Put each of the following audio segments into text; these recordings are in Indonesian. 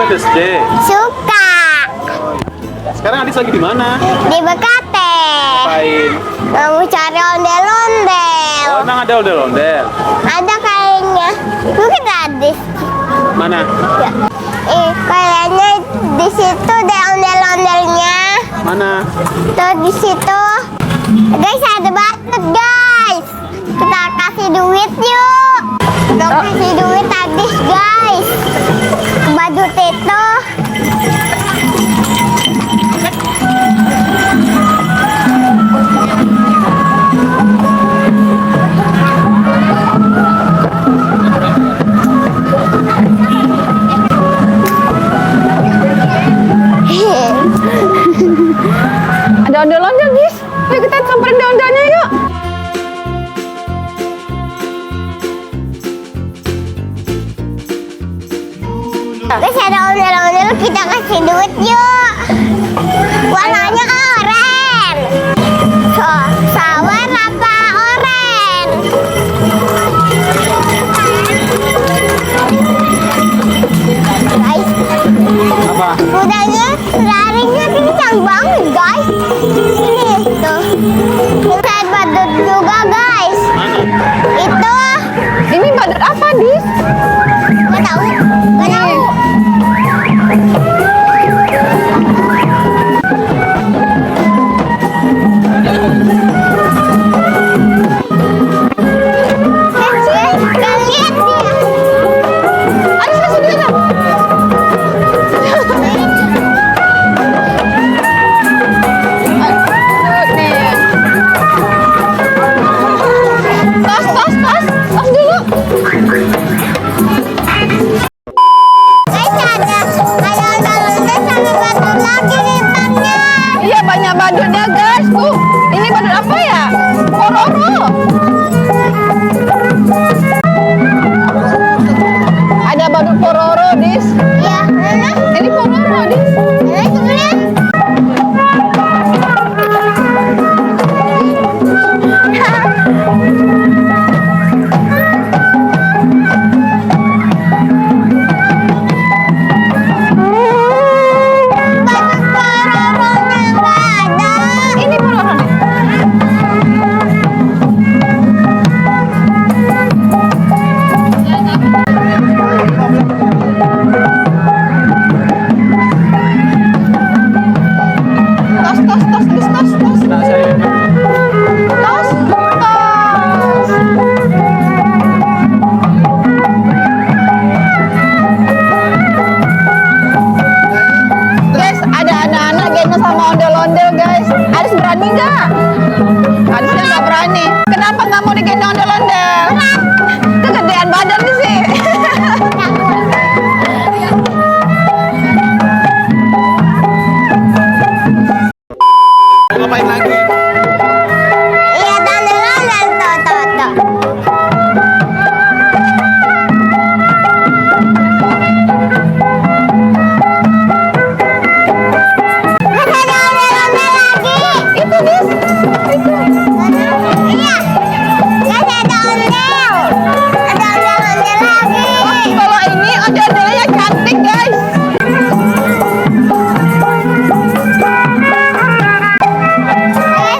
SD? Suka. Sekarang Adis lagi di mana? Di Bekate. Ngapain? Mau cari ondel-ondel. Oh, emang ada ondel-ondel? Ada kayaknya. Mungkin Adis. Mana? Ya. Kayaknya di situ deh ondel-ondelnya. Mana? Tuh di situ. Guys, ada batut guys. Kita kasih duit yuk. Kita kasih duit Adis guys. Badut itu. Ada ondel-ondel, guys. Ayo kita samperin ondel-ondelnya yuk. Guys, ada ondel-ondel, kita kasih duit yuk. Warnanya oranye. Sawer apa oranye? Guys, Apa? kudanya larinya kencang banget guys. Ini tuh. Kita badut juga guys. Mana? Itu Ini badut apa, Dis? nggak tahu. Nggak tahu. Kalian lihat dia. Ayo kasih duit dong. Nih. Tos dulu. Guys, ada ondel-ondel sama badut lagi di depannya. Iya, banyak badutnya, guys. Tuh, ini badut apa ya? Pororo. Ada badut pororo, Dis. Ya, mana? Ini pororo, Dis. Mana coba lihat. Badut pororonya nggak ada. Ini pororo nih. Tos, Dis, tos. Nah, saya Tos. Guys, ada anak-anak gendong sama ondel-ondel, guys. Adis berani nggak? Adisnya nggak berani. Kenapa nggak mau digendong ondel-ondel? Kegedean badan nih sih. ngapain lagi? Iya, ondel-ondel tuh. Ada ondel-ondel lagi. Itu, Dis. Itu. Iya. Guys, ada ondel. Ada ondel-ondel lagi. Kalau ini ondel-ondelnya cantik, guys. Guys,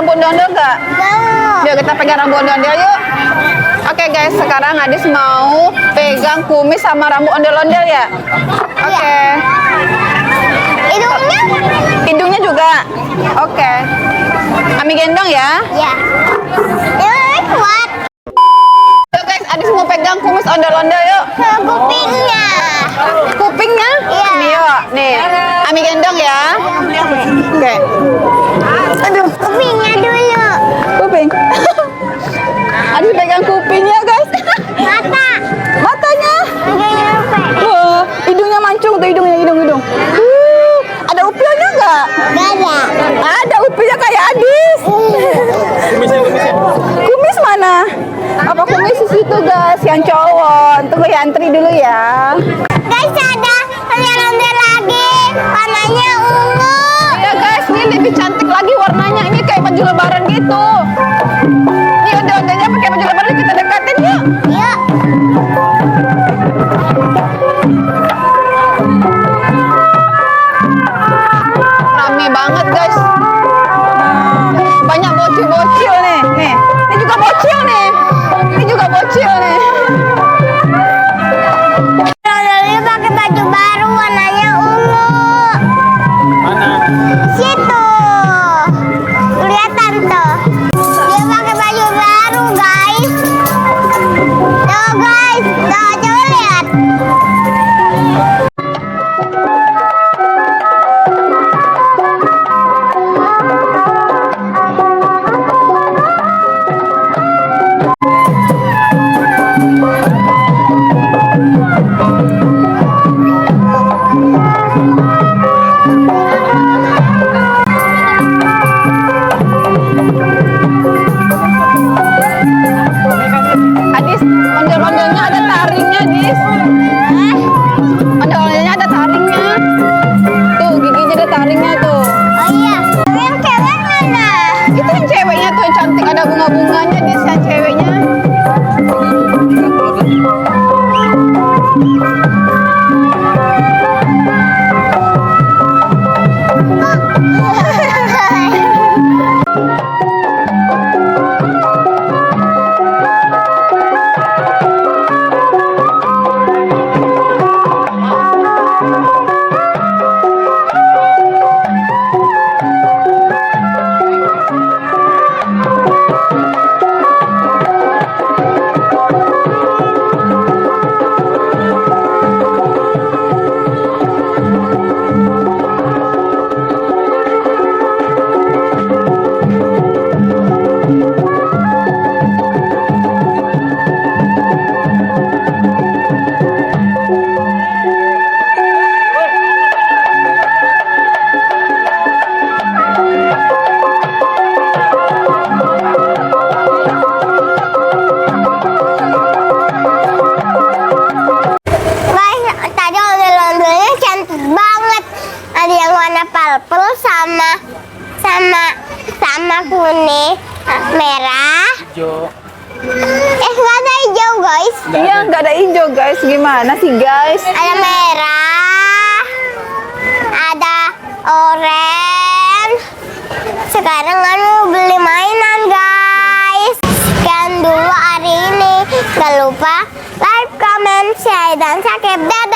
rambut ondel-ondel gak? Mau. Yuk kita pegang rambut ondel-ondel yuk. Oke guys, sekarang Adis mau pegang kumis sama rambut ondel-ondel ya. Oke. Hidungnya? Hidungnya juga. Oke. Kami gendong ya. Ya. Ini kuat. Yuk guys, Adis mau pegang kumis ondel-ondel yuk. Ke kupingnya. Kupingnya? Iya. Nih yuk, nih. Ami gendong ya. Oke. Aduh, Kupingnya dulu. kuping. Adis pegang kupingnya guys. Mata. Matanya. Hidungnya lupa. Wah, hidungnya mancung tuh hidung. Ada upilnya nggak? Gak ada. Ada upilnya kayak Adis. Kumis mana? Apa kumis di situ guys? Yang cowok. Tunggu ya, antri dulu ya. Guys, ada ondel-ondel lagi. Warnanya ungu. Ya guys, ini lebih cantik lagi warnanya. Ini kayak baju lebaran gitu. Ini ondel-ondelnya pakai baju lebaran, kita dekatin yuk. Yuk. Rame banget guys. Banyak bocil-bocil nih. Ini juga bocil nih. Ondel-ondelnya pakai baju baru. Warnanya ungu. Mana? Situ. Kelihatan tuh. Dia pakai baju baru, guys. Tuh, guys. Tuh, coba lihat. Adis, ondel-ondelnya ada taringnya, Adis. Ondel-ondelnya ada taringnya. Tuh, giginya ada taringnya tuh. Oh iya. Yang cewek mana? Itu yang ceweknya tuh yang cantik, ada bunga-bunganya, Adis, yang ceweknya. Guys, tadi ondel-ondelnya cantik banget. Ada yang warna purple sama kuning, merah. Hijau. Nggak ada hijau, guys. Iya, nggak ada hijau, guys. Gimana sih, guys? Ada merah, ada oranye. Sekarang kan mau beli mainan, guys. Sekian dulu hari ini. Jangan lupa like, comment, share, dan subscribe. Dadah.